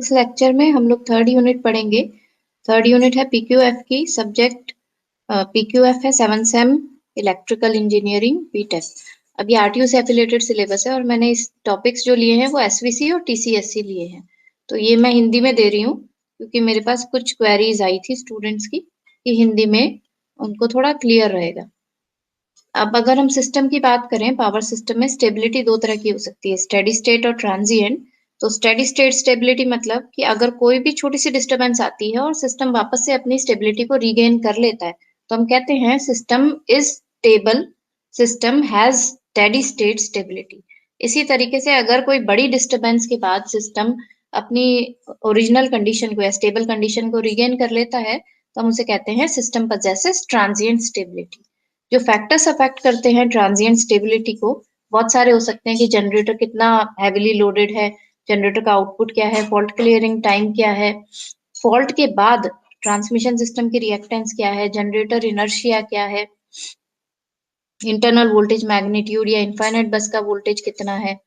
इस लेक्चर में हम लोग थर्ड यूनिट पढ़ेंगे। थर्ड यूनिट है पीक्यूएफ की। सब्जेक्ट पीक्यूएफ है 7 सेम इलेक्ट्रिकल इंजीनियरिंग बीटेक। अब ये आरटीयू से एफिलिएटेड सिलेबस है और मैंने इस टॉपिक्स जो लिए हैं वो एसवीसी और टीसीएससी लिए हैं। तो ये मैं हिंदी में दे रही हूँ क्योंकि मेरे पास कुछ क्वेरीज आई थी स्टूडेंट्स की कि हिंदी में उनको थोड़ा क्लियर रहेगा। अब अगर हम सिस्टम की बात करें, पावर सिस्टम में स्टेबिलिटी दो तरह की हो सकती है, स्टेडी स्टेट और ट्रांजिएंट। तो स्टेडी स्टेट स्टेबिलिटी मतलब कि अगर कोई भी छोटी सी डिस्टरबेंस आती है और सिस्टम वापस से अपनी स्टेबिलिटी को रीगेन कर लेता है, तो हम कहते हैं system is stable, system has steady state stability. इसी तरीके से अगर कोई बड़ी डिस्टरबेंस के बाद सिस्टम अपनी ओरिजिनल कंडीशन को या स्टेबल कंडीशन को रीगेन कर लेता है, तो हम उसे कहते हैं सिस्टम पजेसेस ट्रांजिएंट स्टेबिलिटी। जो फैक्टर्स अफेक्ट करते हैं ट्रांजिएंट स्टेबिलिटी को, बहुत सारे हो सकते हैं कि जनरेटर कितना हैविली लोडेड है, जनरेटर का आउटपुट क्या है, फॉल्ट क्लियरिंग टाइम क्या है, फॉल्ट के बाद ट्रांसमिशन सिस्टम की रिएक्टेंस क्या है, जनरेटर इनर्शिया क्या है, इंटरनल वोल्टेज मैग्नीट्यूड या इनफाइनाइट बस का वोल्टेज कितना है।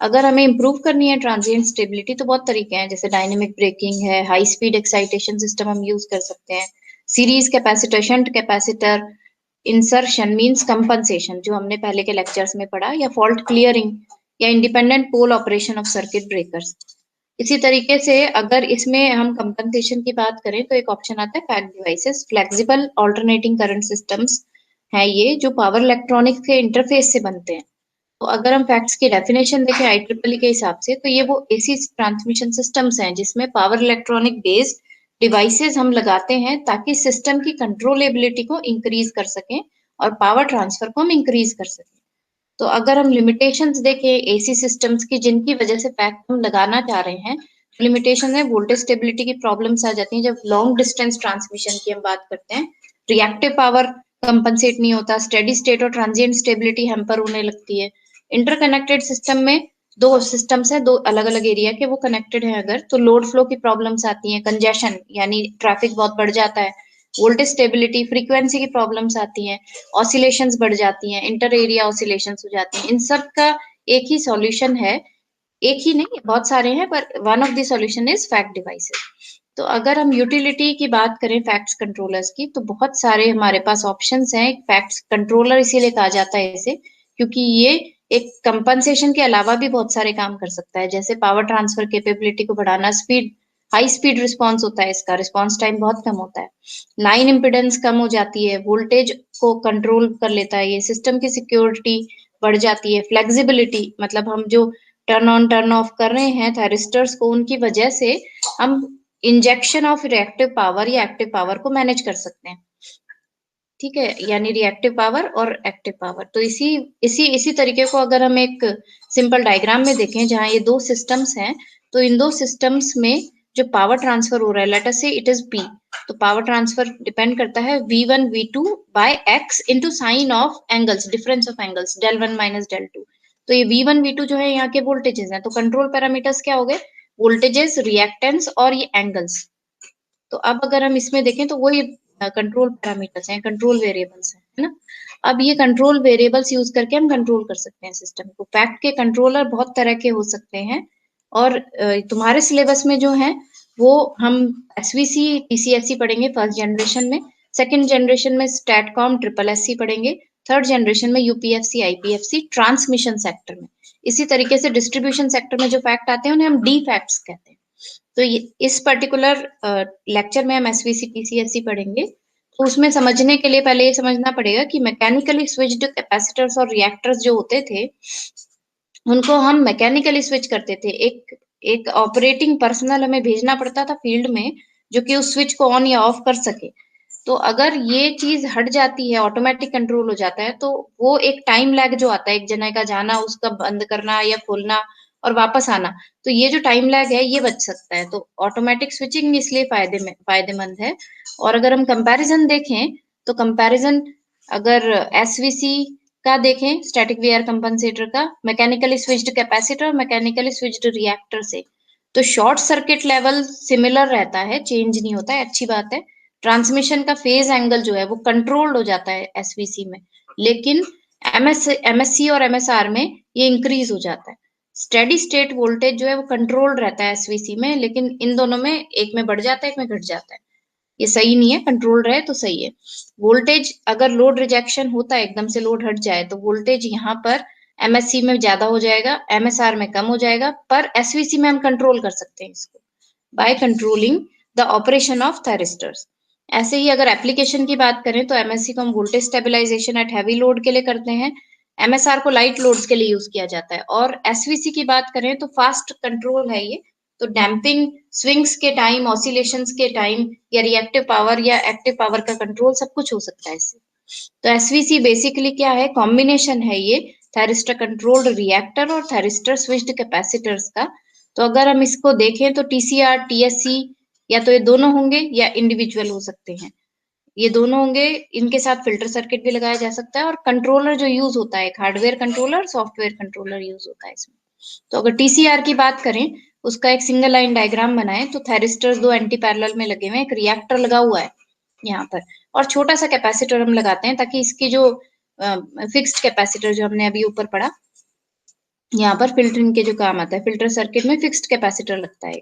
अगर हमें इंप्रूव करनी है ट्रांजिएंट स्टेबिलिटी तो बहुत तरीके हैं, जैसे डायनेमिक ब्रेकिंग है, हाई स्पीड एक्साइटेशन सिस्टम हम यूज कर सकते हैं, series capacitor, shunt capacitor, insertion means compensation जो हमने पहले के लेक्चर्स में पढ़ा, या फॉल्ट क्लियरिंग या independent pole operation of circuit breakers. इसी तरीके से अगर इसमें हम कंपनसेशन की बात करें तो एक ऑप्शन आता है fact devices, flexible alternating current systems है ये, जो पावर इलेक्ट्रॉनिक्स के इंटरफेस से बनते हैं। तो अगर हम फैक्ट्स की डेफिनेशन देखें IEEE के हिसाब से, तो ये वो एसी ट्रांसमिशन सिस्टम्स हैं जिसमें पावर इलेक्ट्रॉनिक बेस्ड डिवाइसेस हम लगाते हैं ताकि सिस्टम की कंट्रोलेबिलिटी को इंक्रीज कर सकें और पावर ट्रांसफर को हम इंक्रीज कर सकें। तो अगर हम लिमिटेशंस देखें एसी सिस्टम्स की जिनकी वजह से फैक्ट हम लगाना चाह रहे हैं, लिमिटेशन है वोल्टेज स्टेबिलिटी की प्रॉब्लम्स आ जाती हैं जब लॉन्ग डिस्टेंस ट्रांसमिशन की हम बात करते हैं, रिएक्टिव पावर कंपनसेट नहीं होता, स्टेडी स्टेट और ट्रांजिएंट स्टेबिलिटी हैम्पर होने लगती है। इंटरकनेक्टेड सिस्टम में दो सिस्टम्स हैं, दो अलग अलग एरिया के, वो कनेक्टेड है अगर, तो लोड फ्लो की प्रॉब्लम्स आती हैं, कंजेशन यानी ट्रैफिक बहुत बढ़ जाता है, वोल्टेज स्टेबिलिटी फ्रीक्वेंसी की प्रॉब्लम्स आती हैं, ऑसिलेशंस बढ़ जाती हैं, इंटर एरिया ऑसिलेशंस हो जाती हैं। इन सब का एक ही सॉल्यूशन है, एक ही नहीं बहुत सारे हैं, पर one of the solution is fact devices. तो अगर हम यूटिलिटी की बात करें फैक्ट्स कंट्रोलर्स की, तो बहुत सारे हमारे पास ऑप्शंस हैं। फैक्ट्स कंट्रोलर इसीलिए कहा जाता है इसे क्योंकि ये एक कंपनसेशन के अलावा भी बहुत सारे काम कर सकता है, जैसे पावर ट्रांसफर कैपेबिलिटी को बढ़ाना, स्पीड, हाई स्पीड रिस्पॉन्स होता है इसका, रिस्पॉन्स टाइम बहुत कम होता है, लाइन इम्पिडेंस कम हो जाती है, वोल्टेज को कंट्रोल कर लेता है, ये सिस्टम की सिक्योरिटी बढ़ जाती है, फ्लेक्सिबिलिटी मतलब हम जो टर्न ऑन टर्न ऑफ कर रहे हैं थायरिस्टर्स को, उनकी वजह से हम इंजेक्शन ऑफ रिएक्टिव पावर या एक्टिव पावर को मैनेज कर सकते हैं। ठीक है, यानी रिएक्टिव पावर और एक्टिव पावर। तो इसी इसी इसी तरीके को अगर हम एक सिंपल डायग्राम में देखें जहां ये दो सिस्टम्स हैं, तो इन दो सिस्टम्स में जो पावर ट्रांसफर हो रहा है, let us say it is P, तो पावर ट्रांसफर डिपेंड करता है V1 V2 by x into sine of angles, difference of angles, del 1 minus del 2। तो ये V1 V2 जो है यहाँ के वोल्टेजेस हैं, तो कंट्रोल पैरामीटर्स क्या हो गए, वोल्टेजेस, रिएक्टेंस और ये एंगल्स। तो अब अगर हम इसमें देखें तो वही कंट्रोल पैरामीटर्स हैं, कंट्रोल वेरिएबल्स हैं, है ना। अब ये कंट्रोल वेरिएबल्स यूज करके हम कंट्रोल कर सकते हैं सिस्टम को। फैक्ट के कंट्रोलर बहुत तरह के हो सकते हैं और तुम्हारे सिलेबस में जो है वो हम एसवीसी टीसीएससी पढ़ेंगे फर्स्ट जनरेशन में, सेकंड जनरेशन में स्टैटकॉम ट्रिपल एससी पढ़ेंगे, थर्ड जनरेशन में यूपीएफसी आईपीएफसी ट्रांसमिशन सेक्टर में। इसी तरीके से डिस्ट्रीब्यूशन सेक्टर में जो फैक्ट आते हैं उन्हें हम डी फैक्ट्स कहते हैं। तो इस पर्टिकुलर लेक्चर में हम एसवीसी टीसीएससी पढ़ेंगे, तो उसमें समझने के लिए पहले ये समझना पड़ेगा कि मैकेनिकली स्विच्ड कैपेसिटर्स और रिएक्टर्स जो होते थे उनको हम मैकेनिकली स्विच करते थे। एक एक ऑपरेटिंग पर्सनल हमें भेजना पड़ता था फील्ड में जो कि उस स्विच को ऑन या ऑफ कर सके। तो अगर ये चीज हट जाती है, ऑटोमेटिक कंट्रोल हो जाता है, तो वो एक टाइम लैग जो आता है, एक जने का जाना, उसका बंद करना या खोलना और वापस आना, तो ये जो टाइम लैग है ये बच सकता है। तो ऑटोमेटिक स्विचिंग इसलिए फायदेमंद है। और अगर हम कंपैरिजन देखें तो कंपैरिजन अगर एसवीसी का देखें, स्टैटिक वीआर कंपनसेटर का, मैकेनिकली स्विच्ड कैपेसिटर और मैकेनिकली स्विच्ड रिएक्टर से, तो शॉर्ट सर्किट लेवल सिमिलर रहता है, चेंज नहीं होता है, अच्छी बात है। ट्रांसमिशन का फेज एंगल जो है वो कंट्रोल्ड हो जाता है एसवीसी में, लेकिन एमएससी और एमएसआर में ये इंक्रीज हो जाता है। स्टेडी स्टेट वोल्टेज जो है वो कंट्रोल्ड रहता है एसवीसी में, लेकिन इन दोनों में एक में बढ़ जाता है, एक में घट जाता है। ये सही नहीं है, कंट्रोल रहे तो सही है। वोल्टेज अगर लोड रिजेक्शन होता है, एकदम से लोड हट जाए, तो वोल्टेज यहाँ पर एमएससी में ज्यादा हो जाएगा, एमएसआर में कम हो जाएगा, पर एसवीसी में हम कंट्रोल कर सकते हैं इसको by controlling the operation of thyristors. ऐसे ही अगर एप्लीकेशन की बात करें तो एमएससी को हम voltage stabilisation at heavy load के लिए करते हैं, एमएसआर को लाइट लोड्स के लिए यूज किया जाता है, और एसवीसी की बात करें तो फास्ट कंट्रोल है ये, तो डैम्पिंग, स्विंग्स के टाइम, ऑसिलेशंस के टाइम, या रिएक्टिव पावर या एक्टिव पावर का कंट्रोल, सब कुछ हो सकता है इससे। तो एसवीसी बेसिकली क्या है, कॉम्बिनेशन है ये थैरिस्टर कंट्रोल्ड रिएक्टर और थैरिस्टर स्विच्ड कैपेसिटर्स का। तो अगर हम इसको देखें तो टीसीआर, टीएससी, या तो ये दोनों होंगे या इंडिविजुअल हो सकते हैं, ये दोनों होंगे। इनके साथ फिल्टर सर्किट भी लगाया जा सकता है, और कंट्रोलर जो यूज होता है, hardware controller, software controller use होता है इसमें। तो अगर टीसीआर की बात करें, उसका एक सिंगल लाइन डायग्राम बनाए तो थैरिस्टर्स दो एंटी पैरेलल में लगे हुए हैं, एक रिएक्टर लगा हुआ है यहाँ पर, और छोटा सा कैपेसिटर हम लगाते हैं ताकि इसकी जो फिक्स्ड कैपेसिटर जो हमने अभी ऊपर पढ़ा, यहाँ पर फिल्टरिंग के जो काम आता है, फिल्टर सर्किट में फिक्स्ड कैपेसिटर लगता है।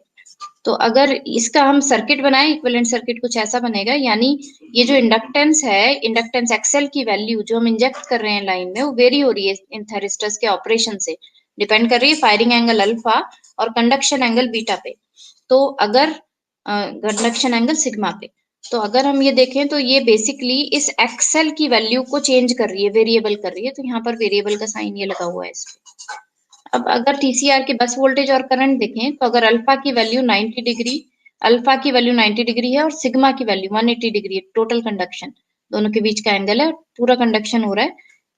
तो अगर इसका हम सर्किट बनाए, इक्विवेलेंट सर्किट कुछ ऐसा बनेगा, यानी ये जो इंडक्टेंस है, इंडक्टेंस एक्सेल की वैल्यू जो हम इंजेक्ट कर रहे हैं लाइन में, वो वेरी हो रही है इन थैरिस्टर्स के ऑपरेशन से, डिपेंड कर रही है फायरिंग एंगल अल्फा और कंडक्शन एंगल बीटा पे, तो अगर कंडक्शन एंगल सिग्मा पे। तो अगर हम ये देखें तो ये बेसिकली इस एक्सेल की वैल्यू को चेंज कर रही है, वेरिएबल कर रही है, तो यहाँ पर वेरिएबल का साइन ये लगा हुआ है इसमें। अब अगर टीसीआर के बस वोल्टेज और करंट देखें तो अगर अल्फा की वैल्यू 90 डिग्री, अल्फा की वैल्यू 90 डिग्री है और सिग्मा की वैल्यू 180 डिग्री है, टोटल कंडक्शन दोनों के बीच का एंगल है, पूरा कंडक्शन हो रहा है,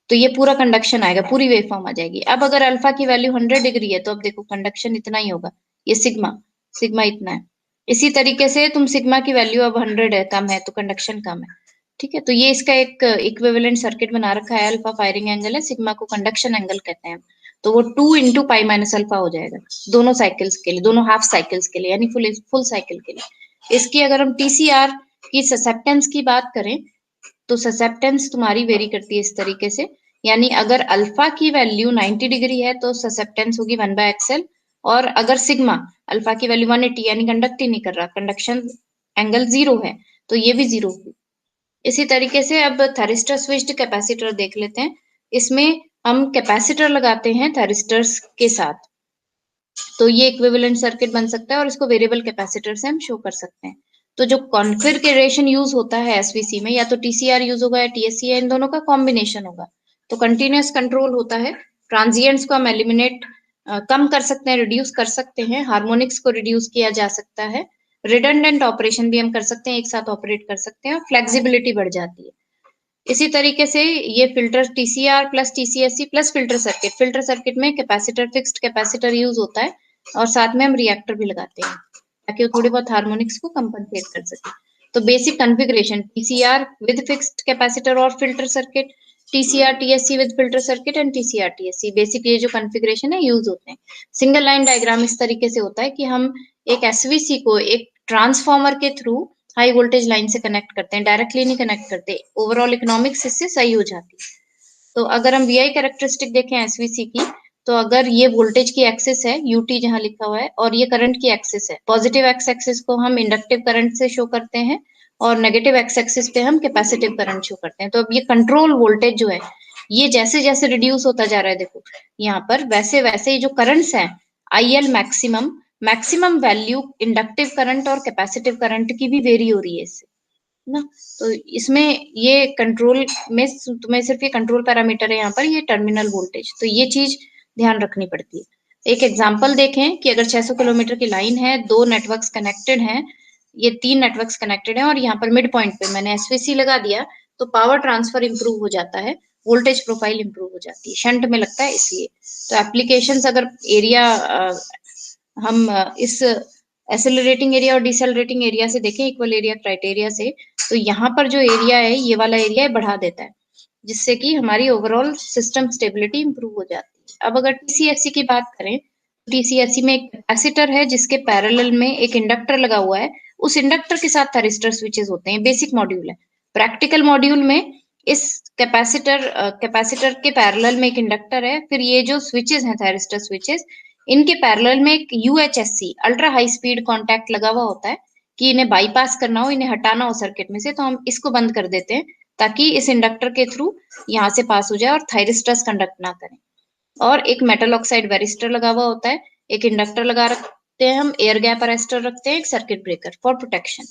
तो ये पूरा कंडक्शन आएगा, पूरी वेवफॉर्म आ जाएगी। अब अगर अल्फा की वैल्यू 100 डिग्री है तो अब देखो कंडक्शन इतना ही होगा, ये सिग्मा, सिग्मा इतना है। इसी तरीके से तुम सिग्मा की वैल्यू अब 100 है, कम है, तो कंडक्शन कम है। ठीक है, तो ये इसका एक इक्विवेलेंट सर्किट बना रखा है, अल्फा फायरिंग एंगल है, सिग्मा को कंडक्शन एंगल कहते हैं, तो वो 2 इंटू पाई माइनस अल्फा हो जाएगा दोनों साइकिल्स के लिए, दोनों हाफ साइकिल्स के लिए, यानी फुल फुल साइकिल के लिए। इसकी अगर हम टीसीआर की ससेप्टेंस की बात करें तो ससेप्टेंस तुम्हारी वेरी करती है इस तरीके से, यानी अगर अल्फा की वैल्यू 90 डिग्री है तो ससेप्टेंस होगी 1/XL, और अगर सिग्मा अल्फा की वैल्यू 180 यानी कंडक्ट ही नहीं कर रहा, कंडक्शन एंगल 0 है, तो ये भी 0 होगी। इसी तरीके से अब थैरिस्टर स्विच्ड कैपेसिटर देख लेते हैं। इसमें हम कैपेसिटर लगाते हैं थैरिस्टर्स के साथ, तो ये इक्विवेलेंट सर्किट बन सकता है, और इसको वेरिएबल कैपेसिटर से हम शो कर सकते हैं। तो जो कॉन्फ़िगरेशन यूज होता है एसवीसी में, या तो टीसीआर यूज होगा या टीएससी, है, इन दोनों का कॉम्बिनेशन होगा। तो कंटिन्यूअस कंट्रोल होता है, ट्रांजिएंट्स को हम एलिमिनेट कम कर सकते हैं, रिड्यूस कर सकते हैं, हार्मोनिक्स को रिड्यूस किया जा सकता है, रिडंडेंट ऑपरेशन भी हम कर सकते हैं, एक साथ ऑपरेट कर सकते हैं, और फ्लेक्सिबिलिटी बढ़ जाती है। इसी तरीके से ये filter TCR plus TCSC plus filter circuit में कैपेसिटर, फिक्स्ड कैपेसिटर यूज होता है, और साथ में हम रिएक्टर भी लगाते हैं ताकि वो थोड़ी बहुत हार्मोनिक्स को कंपनसेट कर सके। तो basic configuration TCR with fixed capacitor और filter circuit, TCR TSC with filter circuit and TCR TSC, basic ये जो कॉन्फ़िगरेशन है यूज होते हैं। सिंगल लाइन डायग्राम इस तरीके से होता है कि हम एक एसवीसी को एक ट्रांसफॉर्मर के थ्रू हाई वोल्टेज लाइन से कनेक्ट करते हैं, डायरेक्टली नहीं कनेक्ट करते, ओवरऑल इकोनॉमिक्स इससे सही हो जाती है। तो अगर हम वीआई कैरेक्टरिस्टिक देखें एसवीसी की, तो अगर ये वोल्टेज की एक्सिस है, यूटी जहां लिखा हुआ है, और ये करंट की एक्सिस है, पॉजिटिव एक्स एक्सिस को हम इंडक्टिव करंट से शो करते हैं, और नेगेटिव एक्स एक्सिस पे हम कैपेसिटिव करंट शो करते हैं। तो अब ये कंट्रोल वोल्टेज जो है, ये जैसे जैसे रिड्यूस होता जा रहा है, देखो यहाँ पर वैसे वैसे जो करंट्स हैं, IL maximum, maximum value inductive current और कैपेसिटिव करंट की भी वेरी हो रही है इससे ना। तो इसमें ये कंट्रोल में तुम्हें सिर्फ ये कंट्रोल पैरामीटर है यहाँ पर, ये टर्मिनल वोल्टेज, तो ये चीज ध्यान रखनी पड़ती है। एक एग्जांपल देखें कि अगर 600 किलोमीटर की लाइन है, दो नेटवर्क्स कनेक्टेड हैं, ये 3 नेटवर्क्स कनेक्टेड हैं, और यहाँ पर मिड पॉइंट पे मैंने एसवीसी लगा दिया, तो पावर ट्रांसफर इंप्रूव हो जाता है, वोल्टेज प्रोफाइल इंप्रूव हो जाती है, शंट में लगता है इसलिए। तो एप्लीकेशंस अगर एरिया हम इस एक्सेलरेटिंग एरिया और डिसेलरेटिंग एरिया से देखें, इक्वल एरिया क्राइटेरिया से, तो यहाँ पर जो एरिया है, ये वाला एरिया बढ़ा देता है, जिससे कि हमारी ओवरऑल सिस्टम स्टेबिलिटी इंप्रूव हो जाती है। अब अगर टीसीएससी की बात करें, टीसीएससी में एक कैपेसिटर है जिसके पैरेलल में एक इंडक्टर लगा हुआ है, उस इंडक्टर के साथ थैरिस्टर स्विचेस होते हैं, बेसिक मॉड्यूल है। प्रैक्टिकल मॉड्यूल में इस कैपेसिटर के पैरेलल में एक इंडक्टर है, फिर ये जो स्विचेस हैं थायरिस्टर स्विचेस, इनके पैरेलल में एक यूएचएससी अल्ट्रा हाई स्पीड कॉन्टैक्ट लगा हुआ होता है कि इन्हें बाईपास करना हो, इन्हें हटाना हो सर्किट में से, तो हम इसको बंद कर देते हैं ताकि इस इंडक्टर के थ्रू यहाँ से पास हो जाए और थायरिस्टर्स कंडक्ट ना करें। और एक मेटल ऑक्साइड वेरिस्टर लगा हुआ होता है, एक इंडक्टर लगा रखते हैं हम, एयर गैप अरेस्टर रखते हैं, एक सर्किट ब्रेकर फॉर प्रोटेक्शन।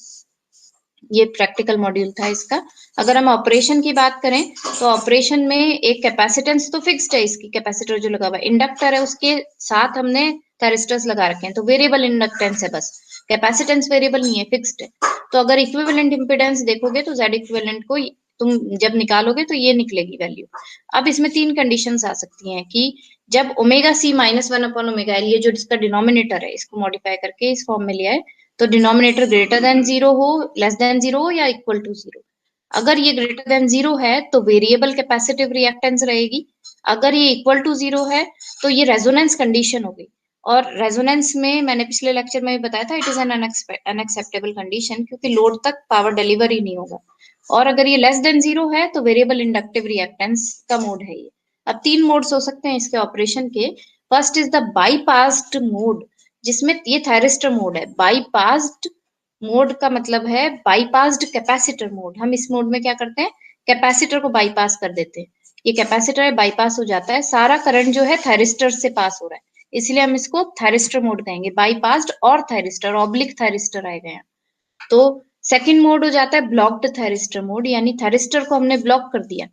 ये प्रैक्टिकल मॉड्यूल था इसका। अगर हम ऑपरेशन की बात करें तो ऑपरेशन में एक कैपेसिटेंस तो फिक्स्ड है, इसकी कैपेसिटर जो लगा हुआ है, इंडक्टर है उसके साथ हमने थायरिस्टर्स लगा रखे हैं, तो वेरिएबल इंडक्टेंस है बस, कैपेसिटेंस वेरिएबल नहीं है, फिक्स्ड है। तो अगर इक्विवेलेंट इंपीडेंस देखोगे तो जेड इक्विवेलेंट को तुम जब निकालोगे तो ये निकलेगी वैल्यू। अब इसमें 3 कंडीशंस आ सकती हैं कि जब omega C -1 upon omega L, ये जो इसका डिनोमिनेटर है, इसको मॉडिफाई करके इस फॉर्म में लिया है, तो डिनोमिनेटर ग्रेटर देन 0 हो, लेस देन 0 हो या इक्वल टू 0। अगर ये ग्रेटर देन 0 है तो वेरिएबल कैपेसिटिव रिएक्टेंस रहेगी, अगर ये इक्वल टू 0 है तो ये रेजोनेंस कंडीशन हो गई। और रेजोनेंस में मैंने पिछले लेक्चर में भी बताया था, it is an unacceptable condition, क्योंकि लोड तक पावर डिलीवर ही नहीं होगा। और अगर ये लेस देन 0 है तो वेरिएबल इंडक्टिव रिएक्टेंस का मोड है ये। अब 3 मोड्स हो सकते हैं इसके ऑपरेशन के। First is the bypassed mode, जिसमें ये थायरिस्टर मोड है। बाईपास्ड मोड का मतलब है बाईपास्ड कैपेसिटर मोड। हम इस मोड में क्या करते हैं, कैपेसिटर को बाईपास कर देते हैं। ये कैपेसिटर है, बाईपास हो जाता है, सारा करंट जो है थायरिस्टर से पास हो रहा है, इसलिए हम इसको थायरिस्टर मोड कहेंगे। बाईपास्ड और थायरिस्टर, ऑब्लिक थायरिस्टर आएगा यहाँ। तो सेकंड मोड हो जाता है ब्लॉक्ड थायरिस्टर मोड, यानी थायरिस्टर को हमने ब्लॉक कर दिया,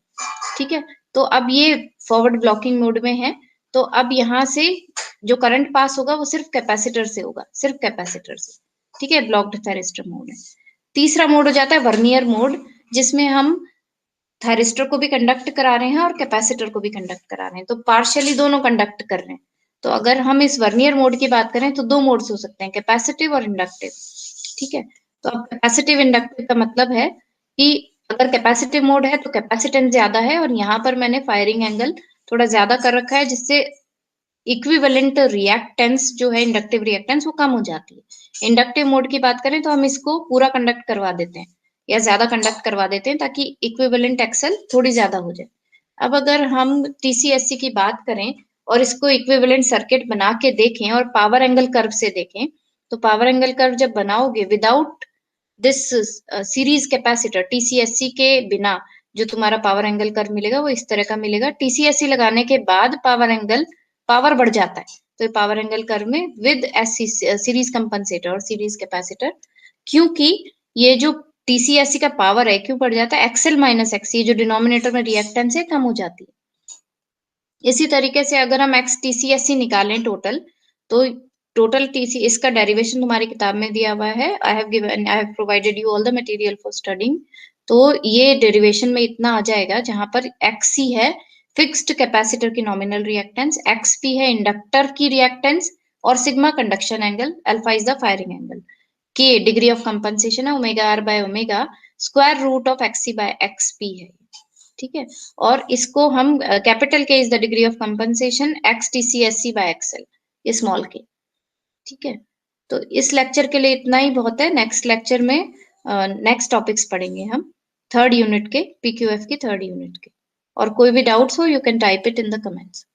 ठीक है। तो अब ये फॉरवर्ड ब्लॉकिंग मोड में है, तो अब यहाँ से जो करंट पास होगा वो सिर्फ कैपेसिटर से होगा, सिर्फ कैपेसिटर से, ठीक है। ब्लॉक्ड थायरिस्टर मोड है। तीसरा मोड हो जाता है वर्नियर मोड, जिसमें हम थायरिस्टर को भी कंडक्ट करा रहे हैं और कैपेसिटर को भी कंडक्ट करा रहे हैं, तो पार्शियली दोनों कंडक्ट कर रहे हैं। तो अगर हम इस वर्नियर मोड की बात करें तो 2 मोड्स हो सकते हैं, कैपेसिटिव और इंडक्टिव, ठीक है। तो अब कैपेसिटिव इंडक्टिव का मतलब है कि अगर कैपेसिटिव मोड है तो कैपेसिटेंस ज्यादा है, और यहाँ पर मैंने फायरिंग एंगल थोड़ा ज्यादा कर रखा है, जिससे इक्विवेलेंट रिएक्टेंस जो है, इंडक्टिव रिएक्टेंस, वो कम हो जाती है। इंडक्टिव मोड की बात करें तो हम इसको पूरा कंडक्ट करवा देते हैं या ज्यादा कंडक्ट करवा देते हैं, ताकि इक्विवेलेंट एक्सल थोड़ी ज्यादा हो जाए। अब अगर हम टीसीएससी की बात करें और इसको इक्विवेलेंट सर्किट बना के देखें और पावर एंगल कर्व से देखें, तो पावर एंगल कर्व जब बनाओगे विदाउट दिस सीरीज कैपेसिटर, टीसीएससी के बिना जो तुम्हारा पावर एंगल कर्व मिलेगा वो इस तरह का मिलेगा। टीसीएससी लगाने के बाद पावर बढ़ जाता है, तो ये पावर एंगल कर्व में विद एससी सीरीज कंपनसेटर और सीरीज कैपेसिटर, क्योंकि ये जो टीसीएससी का पावर है क्यों बढ़ जाता है, एक्सएल माइनस एक्सी, जो डिनोमिनेटर में रिएक्टेंस है, कम हो जाती है। इसी तरीके से अगर हम एक्स टीसीएससी निकालें टोटल, तो टोटल टीसी, इसका डेरिवेशन तुम्हारी किताब में दिया हुआ है, I have provided you all the material for studying. तो ये डेरिवेशन में इतना आ जाएगा, जहां पर एक्सी है फिक्स्ड कैपेसिटर की नॉमिनल रिएक्टेंस, एक्सपी है इंडक्टर की रिएक्टेंस, और sigma conduction angle, alpha is the firing angle, K degree of compensation है omega R by omega square root of XC by XP है, ठीक है। और इसको हम capital K is the degree of compensation, X T C S C by XL, ये small K, ठीक है। तो इस लेक्चर के लिए इतना ही बहुत है। नेक्स्ट लेक्चर में नेक्स्ट टॉपिक्स पढ़ेंगे हम, थर्ड यूनिट के, पीक्यूएफ की थर्ड यूनिट के। और कोई भी डाउट्स हो, you can type it in the comments.